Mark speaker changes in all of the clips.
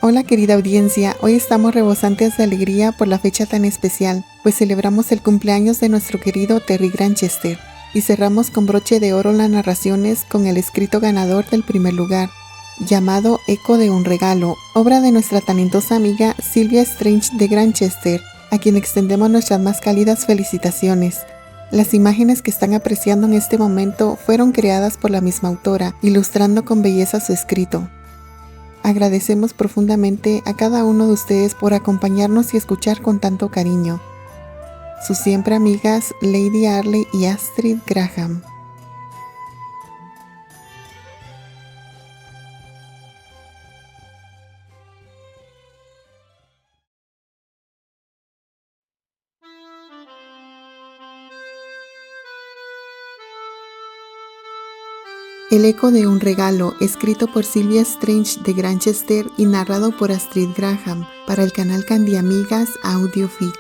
Speaker 1: Hola querida audiencia, hoy estamos rebosantes de alegría por la fecha tan especial, pues celebramos el cumpleaños de nuestro querido Terry Granchester y cerramos con broche de oro las narraciones con el escrito ganador del primer lugar, llamado Eco de un regalo, obra de nuestra talentosa amiga Sylvia Strange de Granchester, a quien extendemos nuestras más cálidas felicitaciones. Las imágenes que están apreciando en este momento fueron creadas por la misma autora, ilustrando con belleza su escrito. Agradecemos profundamente a cada uno de ustedes por acompañarnos y escuchar con tanto cariño. Sus siempre amigas Lady Arley y Astrid Graham. El eco de un regalo, escrito por Sylvia Strange de Granchester y narrado por Astrid Graham, para el canal Candy Amigas Audiofix.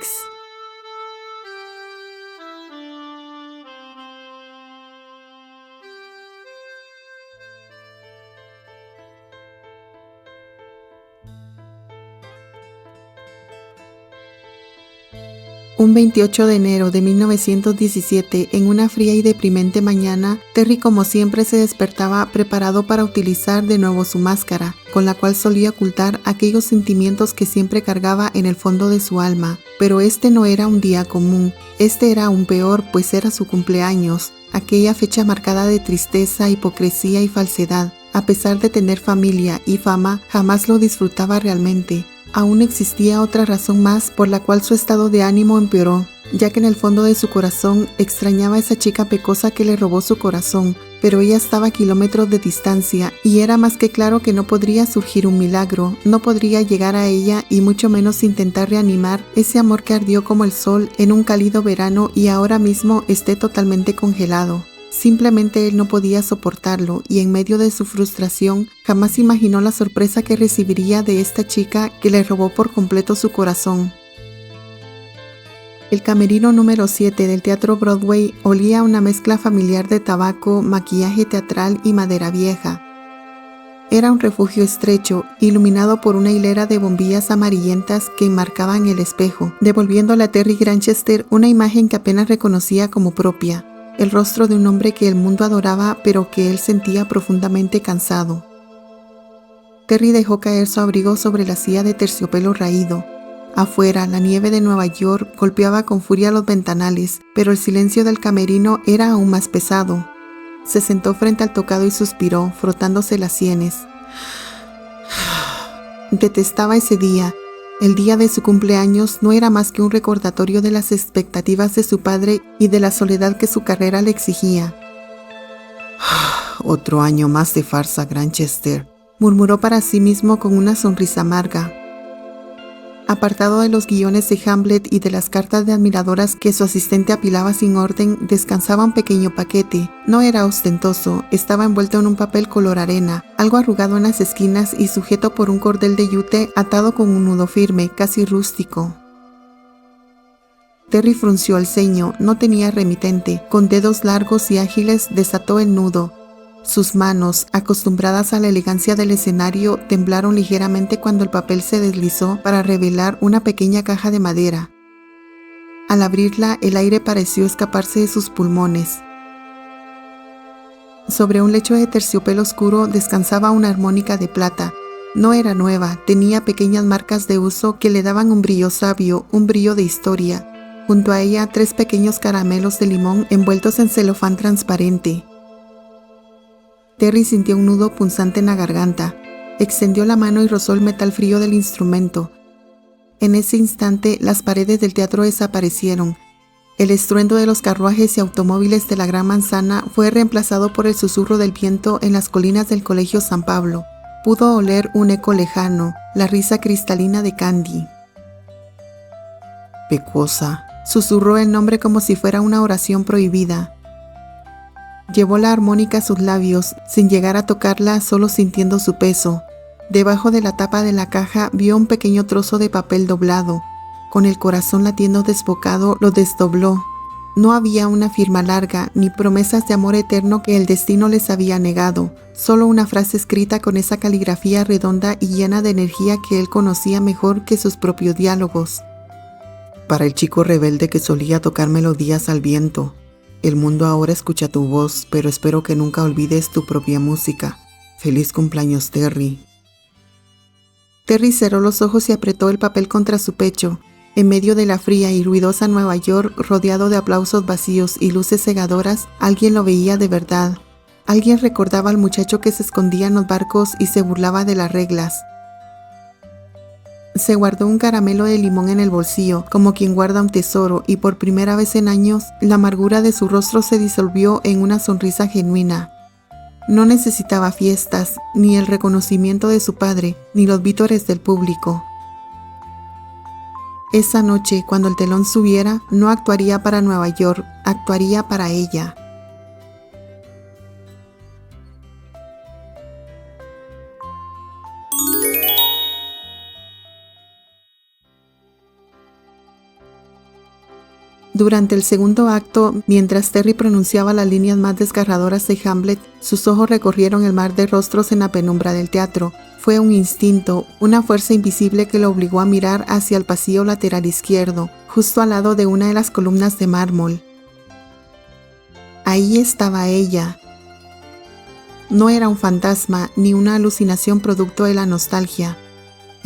Speaker 1: Un 28 de enero de 1917, en una fría y deprimente mañana, Terry como siempre se despertaba preparado para utilizar de nuevo su máscara, con la cual solía ocultar aquellos sentimientos que siempre cargaba en el fondo de su alma. Pero este no era un día común, este era aún peor, pues era su cumpleaños, aquella fecha marcada de tristeza, hipocresía y falsedad. A pesar de tener familia y fama, jamás lo disfrutaba realmente. Aún existía otra razón más por la cual su estado de ánimo empeoró, ya que en el fondo de su corazón extrañaba a esa chica pecosa que le robó su corazón, pero ella estaba a kilómetros de distancia y era más que claro que no podría surgir un milagro, no podría llegar a ella y mucho menos intentar reanimar ese amor que ardió como el sol en un cálido verano y ahora mismo esté totalmente congelado. Simplemente él no podía soportarlo y en medio de su frustración jamás imaginó la sorpresa que recibiría de esta chica que le robó por completo su corazón. El camerino número 7 del Teatro Broadway olía a una mezcla familiar de tabaco, maquillaje teatral y madera vieja. Era un refugio estrecho, iluminado por una hilera de bombillas amarillentas que enmarcaban el espejo, devolviéndole a Terry Granchester una imagen que apenas reconocía como propia. El rostro de un hombre que el mundo adoraba, pero que él sentía profundamente cansado. Terry dejó caer su abrigo sobre la silla de terciopelo raído. Afuera, la nieve de Nueva York golpeaba con furia los ventanales, pero el silencio del camerino era aún más pesado. Se sentó frente al tocado y suspiró, frotándose las sienes. Detestaba ese día. El día de su cumpleaños no era más que un recordatorio de las expectativas de su padre y de la soledad que su carrera le exigía. «Otro año más de farsa, Granchester», murmuró para sí mismo con una sonrisa amarga. Apartado de los guiones de Hamlet y de las cartas de admiradoras que su asistente apilaba sin orden, descansaba un pequeño paquete. No era ostentoso, estaba envuelto en un papel color arena, algo arrugado en las esquinas y sujeto por un cordel de yute atado con un nudo firme, casi rústico. Terry frunció el ceño, no tenía remitente. Con dedos largos y ágiles desató el nudo. Sus manos, acostumbradas a la elegancia del escenario, temblaron ligeramente cuando el papel se deslizó para revelar una pequeña caja de madera. Al abrirla, el aire pareció escaparse de sus pulmones. Sobre un lecho de terciopelo oscuro descansaba una armónica de plata. No era nueva, tenía pequeñas marcas de uso que le daban un brillo sabio, un brillo de historia. Junto a ella, 3 pequeños caramelos de limón envueltos en celofán transparente. Terry sintió un nudo punzante en la garganta. Extendió la mano y rozó el metal frío del instrumento. En ese instante, las paredes del teatro desaparecieron. El estruendo de los carruajes y automóviles de la Gran Manzana fue reemplazado por el susurro del viento en las colinas del Colegio San Pablo. Pudo oler un eco lejano, la risa cristalina de Candy. «Pecosa», susurró el nombre como si fuera una oración prohibida. Llevó la armónica a sus labios, sin llegar a tocarla, solo sintiendo su peso. Debajo de la tapa de la caja vio un pequeño trozo de papel doblado. Con el corazón latiendo desbocado, lo desdobló. No había una firma larga ni promesas de amor eterno que el destino les había negado, solo una frase escrita con esa caligrafía redonda y llena de energía que él conocía mejor que sus propios diálogos. Para el chico rebelde que solía tocar melodías al viento, el mundo ahora escucha tu voz, pero espero que nunca olvides tu propia música. Feliz cumpleaños, Terry. Terry cerró los ojos y apretó el papel contra su pecho. En medio de la fría y ruidosa Nueva York, rodeado de aplausos vacíos y luces cegadoras, alguien lo veía de verdad. Alguien recordaba al muchacho que se escondía en los barcos y se burlaba de las reglas. Se guardó un caramelo de limón en el bolsillo, como quien guarda un tesoro, y por primera vez en años, la amargura de su rostro se disolvió en una sonrisa genuina. No necesitaba fiestas, ni el reconocimiento de su padre, ni los vítores del público. Esa noche, cuando el telón subiera, no actuaría para Nueva York, actuaría para ella. Durante el segundo acto, mientras Terry pronunciaba las líneas más desgarradoras de Hamlet, sus ojos recorrieron el mar de rostros en la penumbra del teatro. Fue un instinto, una fuerza invisible que lo obligó a mirar hacia el pasillo lateral izquierdo, justo al lado de una de las columnas de mármol. Ahí estaba ella. No era un fantasma ni una alucinación producto de la nostalgia.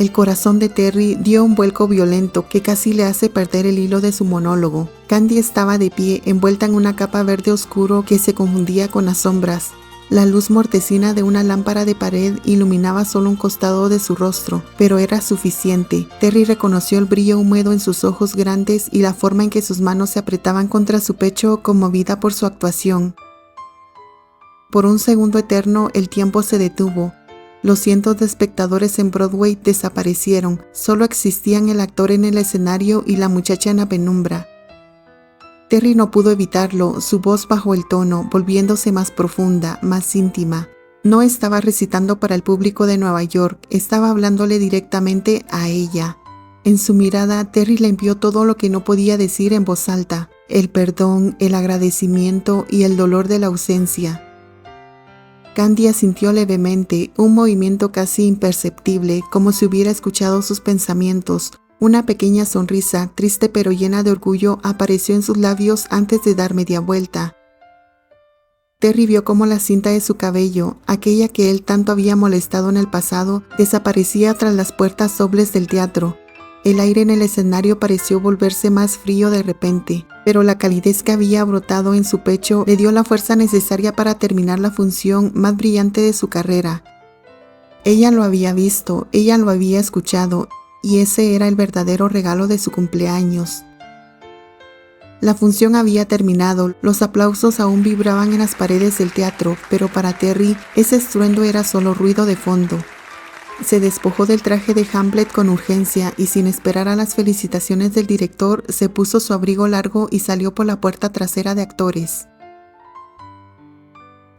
Speaker 1: El corazón de Terry dio un vuelco violento que casi le hace perder el hilo de su monólogo. Candy estaba de pie, envuelta en una capa verde oscuro que se confundía con las sombras. La luz mortecina de una lámpara de pared iluminaba solo un costado de su rostro, pero era suficiente. Terry reconoció el brillo húmedo en sus ojos grandes y la forma en que sus manos se apretaban contra su pecho, conmovida por su actuación. Por un segundo eterno, el tiempo se detuvo. Los cientos de espectadores en Broadway desaparecieron, solo existían el actor en el escenario y la muchacha en la penumbra. Terry no pudo evitarlo, su voz bajó el tono, volviéndose más profunda, más íntima. No estaba recitando para el público de Nueva York, estaba hablándole directamente a ella. En su mirada, Terry le envió todo lo que no podía decir en voz alta, el perdón, el agradecimiento y el dolor de la ausencia. Candy asintió levemente, un movimiento casi imperceptible, como si hubiera escuchado sus pensamientos. Una pequeña sonrisa, triste pero llena de orgullo, apareció en sus labios antes de dar media vuelta. Terry vio cómo la cinta de su cabello, aquella que él tanto había molestado en el pasado, desaparecía tras las puertas dobles del teatro. El aire en el escenario pareció volverse más frío de repente, pero la calidez que había brotado en su pecho le dio la fuerza necesaria para terminar la función más brillante de su carrera. Ella lo había visto, ella lo había escuchado, y ese era el verdadero regalo de su cumpleaños. La función había terminado, los aplausos aún vibraban en las paredes del teatro, pero para Terry ese estruendo era solo ruido de fondo. Se despojó del traje de Hamlet con urgencia y sin esperar a las felicitaciones del director, se puso su abrigo largo y salió por la puerta trasera de actores.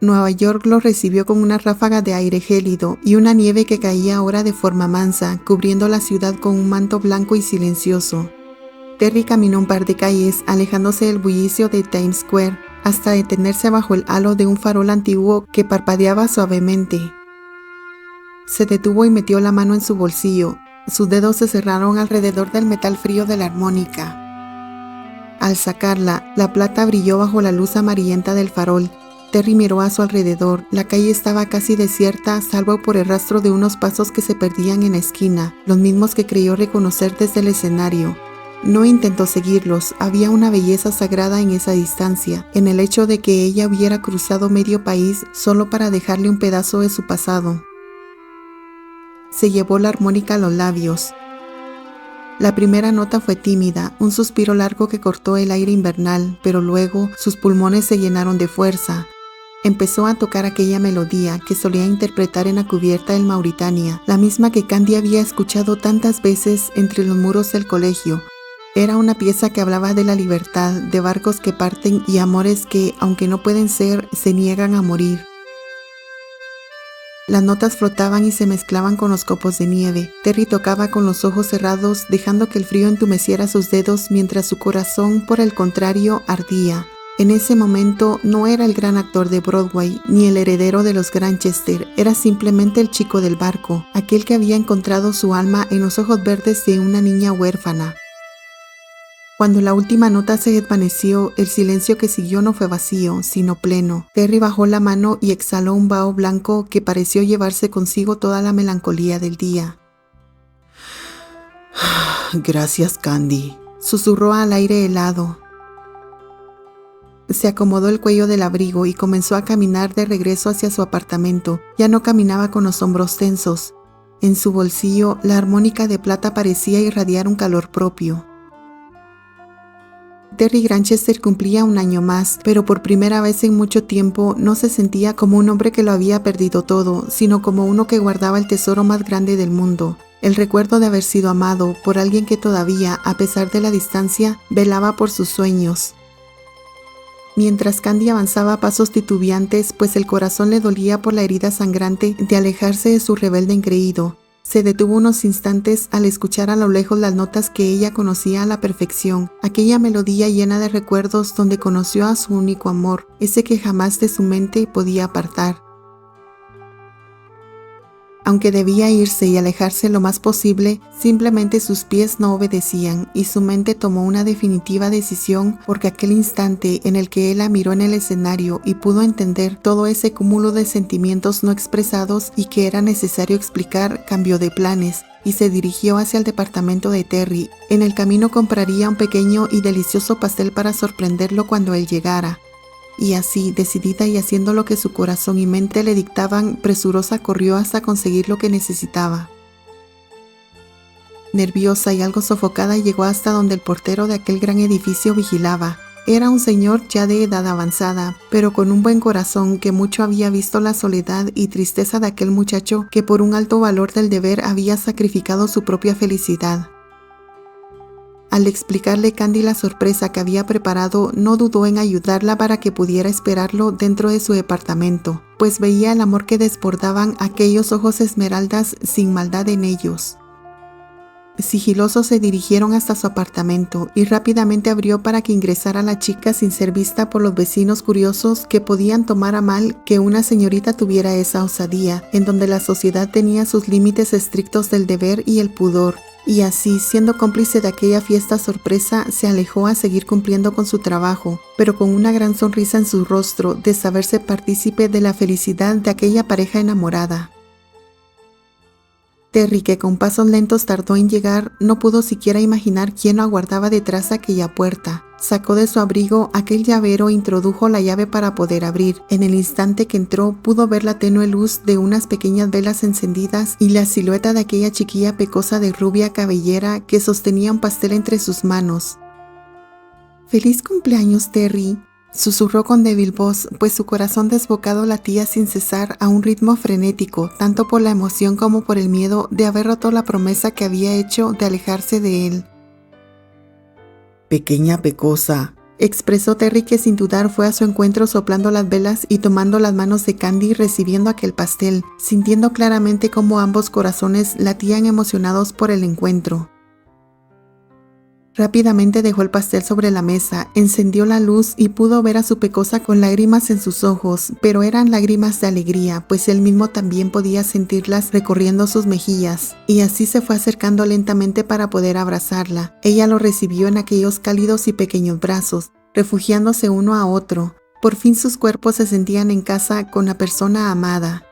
Speaker 1: Nueva York lo recibió con una ráfaga de aire gélido y una nieve que caía ahora de forma mansa, cubriendo la ciudad con un manto blanco y silencioso. Terry caminó un par de calles, alejándose del bullicio de Times Square, hasta detenerse bajo el halo de un farol antiguo que parpadeaba suavemente. Se detuvo y metió la mano en su bolsillo. Sus dedos se cerraron alrededor del metal frío de la armónica. Al sacarla, la plata brilló bajo la luz amarillenta del farol. Terry miró a su alrededor. La calle estaba casi desierta, salvo por el rastro de unos pasos que se perdían en la esquina, los mismos que creyó reconocer desde el escenario. No intentó seguirlos, había una belleza sagrada en esa distancia, en el hecho de que ella hubiera cruzado medio país solo para dejarle un pedazo de su pasado. Se llevó la armónica a los labios. La primera nota fue tímida, un suspiro largo que cortó el aire invernal, pero luego sus pulmones se llenaron de fuerza. Empezó a tocar aquella melodía que solía interpretar en la cubierta del Mauritania, la misma que Candy había escuchado tantas veces entre los muros del colegio. Era una pieza que hablaba de la libertad, de barcos que parten y amores que, aunque no pueden ser, se niegan a morir. Las notas flotaban y se mezclaban con los copos de nieve. Terry tocaba con los ojos cerrados, dejando que el frío entumeciera sus dedos mientras su corazón, por el contrario, ardía. En ese momento no era el gran actor de Broadway, ni el heredero de los Grantchester, era simplemente el chico del barco, aquel que había encontrado su alma en los ojos verdes de una niña huérfana. Cuando la última nota se desvaneció, el silencio que siguió no fue vacío, sino pleno. Terry bajó la mano y exhaló un vaho blanco que pareció llevarse consigo toda la melancolía del día. «Gracias, Candy», susurró al aire helado. Se acomodó el cuello del abrigo y comenzó a caminar de regreso hacia su apartamento. Ya no caminaba con los hombros tensos. En su bolsillo, la armónica de plata parecía irradiar un calor propio. Terry Grantchester cumplía un año más, pero por primera vez en mucho tiempo no se sentía como un hombre que lo había perdido todo, sino como uno que guardaba el tesoro más grande del mundo, el recuerdo de haber sido amado por alguien que todavía, a pesar de la distancia, velaba por sus sueños. Mientras Candy avanzaba a pasos titubeantes, pues el corazón le dolía por la herida sangrante de alejarse de su rebelde engreído, se detuvo unos instantes al escuchar a lo lejos las notas que ella conocía a la perfección, aquella melodía llena de recuerdos donde conoció a su único amor, ese que jamás de su mente podía apartar. Aunque debía irse y alejarse lo más posible, simplemente sus pies no obedecían y su mente tomó una definitiva decisión porque aquel instante en el que él la miró en el escenario y pudo entender todo ese cúmulo de sentimientos no expresados y que era necesario explicar, cambió de planes y se dirigió hacia el departamento de Terry. En el camino compraría un pequeño y delicioso pastel para sorprenderlo cuando él llegara. Y así, decidida y haciendo lo que su corazón y mente le dictaban, presurosa corrió hasta conseguir lo que necesitaba. Nerviosa y algo sofocada llegó hasta donde el portero de aquel gran edificio vigilaba. Era un señor ya de edad avanzada, pero con un buen corazón que mucho había visto la soledad y tristeza de aquel muchacho que por un alto valor del deber había sacrificado su propia felicidad. Al explicarle Candy la sorpresa que había preparado, no dudó en ayudarla para que pudiera esperarlo dentro de su departamento, pues veía el amor que desbordaban aquellos ojos esmeraldas sin maldad en ellos. Sigilosos se dirigieron hasta su apartamento y rápidamente abrió para que ingresara la chica sin ser vista por los vecinos curiosos que podían tomar a mal que una señorita tuviera esa osadía, en donde la sociedad tenía sus límites estrictos del deber y el pudor. Y así, siendo cómplice de aquella fiesta sorpresa, se alejó a seguir cumpliendo con su trabajo, pero con una gran sonrisa en su rostro de saberse partícipe de la felicidad de aquella pareja enamorada. Terry, que con pasos lentos tardó en llegar, no pudo siquiera imaginar quién lo aguardaba detrás de aquella puerta. Sacó de su abrigo aquel llavero e introdujo la llave para poder abrir. En el instante que entró, pudo ver la tenue luz de unas pequeñas velas encendidas y la silueta de aquella chiquilla pecosa de rubia cabellera que sostenía un pastel entre sus manos. «¡Feliz cumpleaños, Terry!», susurró con débil voz, pues su corazón desbocado latía sin cesar a un ritmo frenético, tanto por la emoción como por el miedo de haber roto la promesa que había hecho de alejarse de él. «Pequeña pecosa», expresó Terry, que sin dudar fue a su encuentro soplando las velas y tomando las manos de Candy recibiendo aquel pastel, sintiendo claramente cómo ambos corazones latían emocionados por el encuentro. Rápidamente dejó el pastel sobre la mesa, encendió la luz y pudo ver a su pecosa con lágrimas en sus ojos, pero eran lágrimas de alegría, pues él mismo también podía sentirlas recorriendo sus mejillas, y así se fue acercando lentamente para poder abrazarla. Ella lo recibió en aquellos cálidos y pequeños brazos, refugiándose uno a otro. Por fin sus cuerpos se sentían en casa con la persona amada.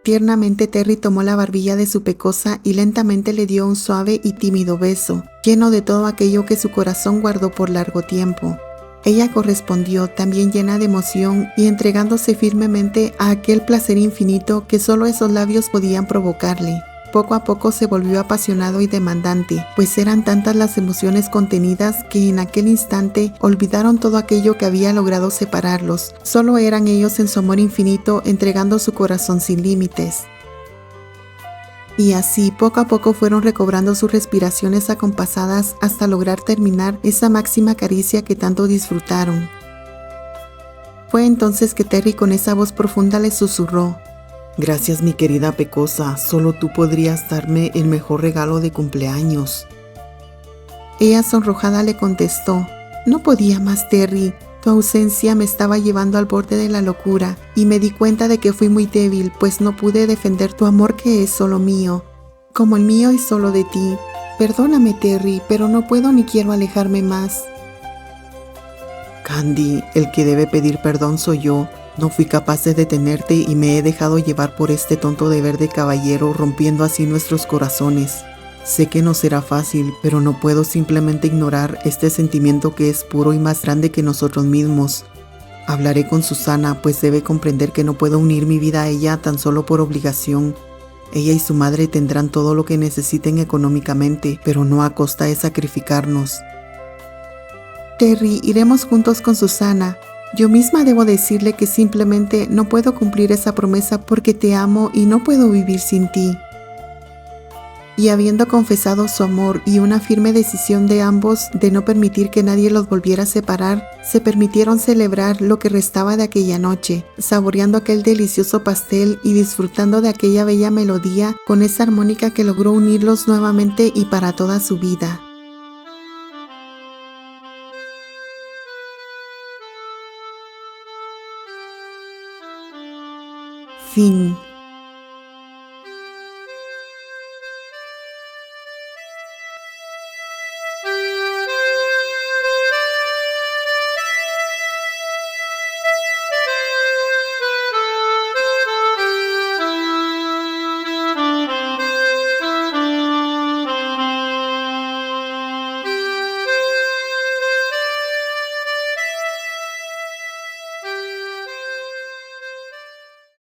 Speaker 1: Tiernamente Terry tomó la barbilla de su pecosa y lentamente le dio un suave y tímido beso, lleno de todo aquello que su corazón guardó por largo tiempo. Ella correspondió, también llena de emoción y entregándose firmemente a aquel placer infinito que solo esos labios podían provocarle. Poco a poco se volvió apasionado y demandante, pues eran tantas las emociones contenidas que en aquel instante olvidaron todo aquello que había logrado separarlos. Solo eran ellos en su amor infinito, entregando su corazón sin límites. Y así, poco a poco fueron recobrando sus respiraciones acompasadas hasta lograr terminar esa máxima caricia que tanto disfrutaron. Fue entonces que Terry con esa voz profunda le susurró: «Gracias, mi querida Pecosa, solo tú podrías darme el mejor regalo de cumpleaños». Ella sonrojada le contestó: «No podía más, Terry. Tu ausencia me estaba llevando al borde de la locura y me di cuenta de que fui muy débil, pues no pude defender tu amor que es solo mío, como el mío es solo de ti. Perdóname, Terry, pero no puedo ni quiero alejarme más». «Candy, el que debe pedir perdón soy yo. No fui capaz de detenerte y me he dejado llevar por este tonto deber de caballero, rompiendo así nuestros corazones. Sé que no será fácil, pero no puedo simplemente ignorar este sentimiento que es puro y más grande que nosotros mismos. Hablaré con Susana, pues debe comprender que no puedo unir mi vida a ella tan solo por obligación. Ella y su madre tendrán todo lo que necesiten económicamente, pero no a costa de sacrificarnos». «Terry, iremos juntos con Susana. Yo misma debo decirle que simplemente no puedo cumplir esa promesa porque te amo y no puedo vivir sin ti». Y habiendo confesado su amor y una firme decisión de ambos de no permitir que nadie los volviera a separar, se permitieron celebrar lo que restaba de aquella noche, saboreando aquel delicioso pastel y disfrutando de aquella bella melodía con esa armónica que logró unirlos nuevamente y para toda su vida. Fin.